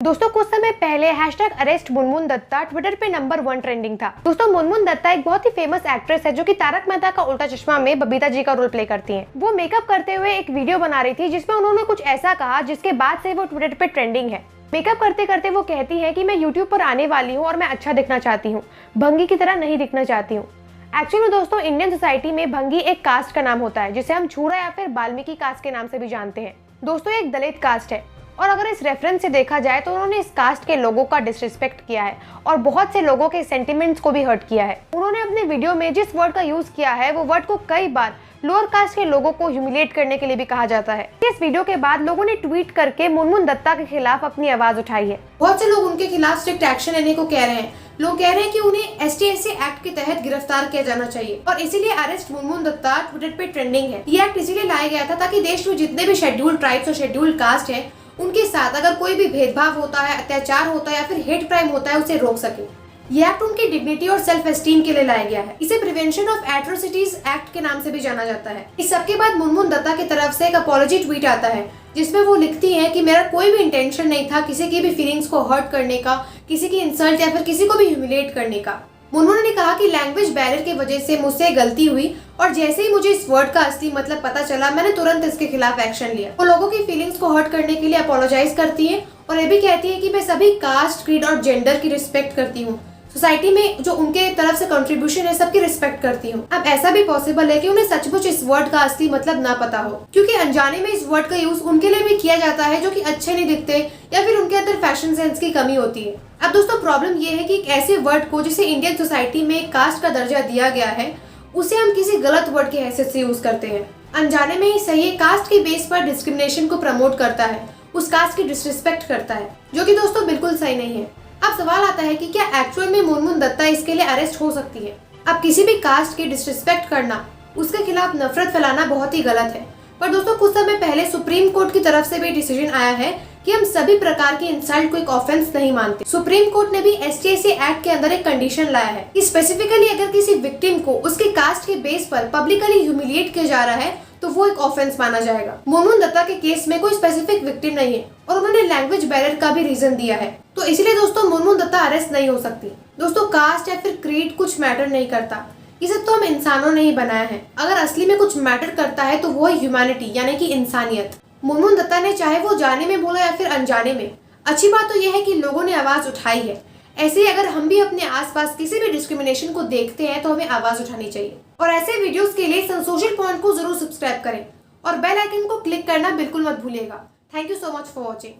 दोस्तों कुछ समय पहले #अरेस्ट मुनमुन दत्ता ट्विटर पे नंबर 1 ट्रेंडिंग था। दोस्तों मुनमुन दत्ता एक बहुत ही फेमस एक्ट्रेस है जो कि तारक मेहता का उल्टा चश्मा में बबीता जी का रोल प्ले करती हैं। वो मेकअप करते हुए एक वीडियो बना रही थी जिसमें उन्होंने कुछ ऐसा कहा जिसके बाद से वो ट्विटर पे ट्रेंडिंग है। मेकअप करते करते वो कहती है कि मैं यूट्यूब पर आने वाली हूँ और मैं अच्छा दिखना चाहती हूँ, भंगी की तरह नहीं दिखना चाहती हूँ। एक्चुअली दोस्तों इंडियन सोसाइटी में भंगी एक कास्ट का नाम होता है जिसे हम छूरा या फिर बाल्मीकि कास्ट के नाम से भी जानते हैं। दोस्तों एक दलित कास्ट है और अगर इस रेफरेंस से देखा जाए तो उन्होंने इस कास्ट के लोगों का डिसरिस्पेक्ट किया है और बहुत से लोगों के सेंटिमेंट्स को भी हर्ट किया है। उन्होंने अपने वीडियो में जिस वर्ड का यूज किया है वो वर्ड को कई बार लोअर कास्ट के लोगों को ह्यूमिलेट करने के लिए भी कहा जाता है। इस वीडियो के बाद लोगों ने ट्वीट करके मुनमुन दत्ता के खिलाफ अपनी आवाज उठाई है। बहुत से लोग उनके खिलाफ स्ट्रिक्ट एक्शन लेने को कह रहे हैं। लोग कह रहे हैं कि उन्हें ST/SC एक्ट के तहत गिरफ्तार किया जाना चाहिए और इसीलिए अरेस्ट मुनमुन दत्ता ट्विटर पे ट्रेंडिंग है। ये एक्ट इसीलिए लाया गया था ताकि देश में जितने भी शेड्यूल्ड ट्राइब्स और शेड्यूल्ड कास्ट हैं उनके साथ अगर कोई भी भेदभाव होता है, अत्याचार होता है या फिर हेट क्राइम होता है उसे रोक सके। ये एक्ट उनकी डिग्निटी और सेल्फ एस्टीम के लिए लाया गया है। इसे प्रिवेंशन ऑफ एट्रोसिटीज एक्ट के नाम से भी जाना जाता है। इस सबके बाद मुनमुन दत्ता की तरफ से एक अपॉलॉजी ट्वीट आता है जिसमें वो लिखती हैं कि मेरा कोई भी इंटेंशन नहीं था किसी की भी फीलिंग्स को हर्ट करने का, किसी की इंसल्ट या फिर किसी को भी ह्यूमिलेट करने का। मुनमुन ने कहा कि लैंग्वेज बैरियर की वजह से मुझसे गलती हुई और जैसे ही मुझे इस वर्ड का असली मतलब पता चला मैंने तुरंत इसके खिलाफ एक्शन लिया। वो लोगों की फीलिंग्स को हर्ट करने के लिए अपोलोजाइज करती है और ये भी कहती है कि मैं सभी कास्ट, क्रीड और जेंडर की रिस्पेक्ट करती हूँ। सोसाइटी में जो उनके तरफ से कंट्रीब्यूशन है सबकी रिस्पेक्ट करती हूँ। अब ऐसा भी पॉसिबल है कि उन्हें सचमुच इस वर्ड का असली मतलब ना पता हो, क्योंकि अनजाने में इस वर्ड का यूज उनके लिए भी किया जाता है जो कि अच्छे नहीं दिखते या फिर उनके अंदर फैशन सेंस की कमी होती है। अब दोस्तों प्रॉब्लम ये है कि एक ऐसे वर्ड को जिसे इंडियन सोसाइटी में कास्ट का दर्जा दिया गया है उसे हम किसी गलत वर्ड की हैसियत से यूज करते हैं। अनजाने में ही सही कास्ट के बेस पर डिस्क्रिमिनेशन को प्रमोट करता है, उस कास्ट की डिसरिस्पेक्ट करता है, जो कि दोस्तों बिल्कुल सही नहीं है। अब सवाल आता है कि क्या एक्चुअल में मुनमुन दत्ता इसके लिए अरेस्ट हो सकती है? अब किसी भी कास्ट की डिसरिस्पेक्ट करना, उसके खिलाफ नफरत फैलाना बहुत ही गलत है। पर दोस्तों कुछ समय पहले सुप्रीम कोर्ट की तरफ से भी डिसीजन आया है कि हम सभी प्रकार की इंसल्ट को एक ऑफेंस नहीं मानते। सुप्रीम कोर्ट ने भी ST/SC एक्ट के अंदर एक कंडीशन लाया है कि स्पेसिफिकली अगर किसी विक्टिम को उसके कास्ट के बेस पर पब्लिकली ह्यूमिलिएट किया जा रहा है तो वो एक ऑफेंस माना जाएगा। मुनमुन दत्ता के केस में कोई स्पेसिफिक विक्टिम नहीं है और उन्होंने लैंग्वेज बैरियर का भी रीजन दिया है, तो इसलिए दोस्तों मुनमुन दत्ता अरेस्ट नहीं हो सकती। दोस्तों कास्ट या फिर क्रीड कुछ मैटर नहीं करता, ये सब तो हम इंसानों ने ही बनाया है। अगर असली में कुछ मैटर करता है तो वो है ह्यूमैनिटी यानी कि इंसानियत। मुनमुन दत्ता ने चाहे वो जाने में बोला या फिर अनजाने में, अच्छी बात तो यह है कि लोगों ने आवाज उठाई है। ऐसे ही अगर हम भी अपने आसपास किसी भी डिस्क्रिमिनेशन को देखते हैं तो हमें आवाज उठानी चाहिए। और ऐसे वीडियोस के लिए सोशल पॉइंट को जरूर सब्सक्राइब करें और बेल आइकन को क्लिक करना बिल्कुल मत भूलिएगा। Thank you so much for watching.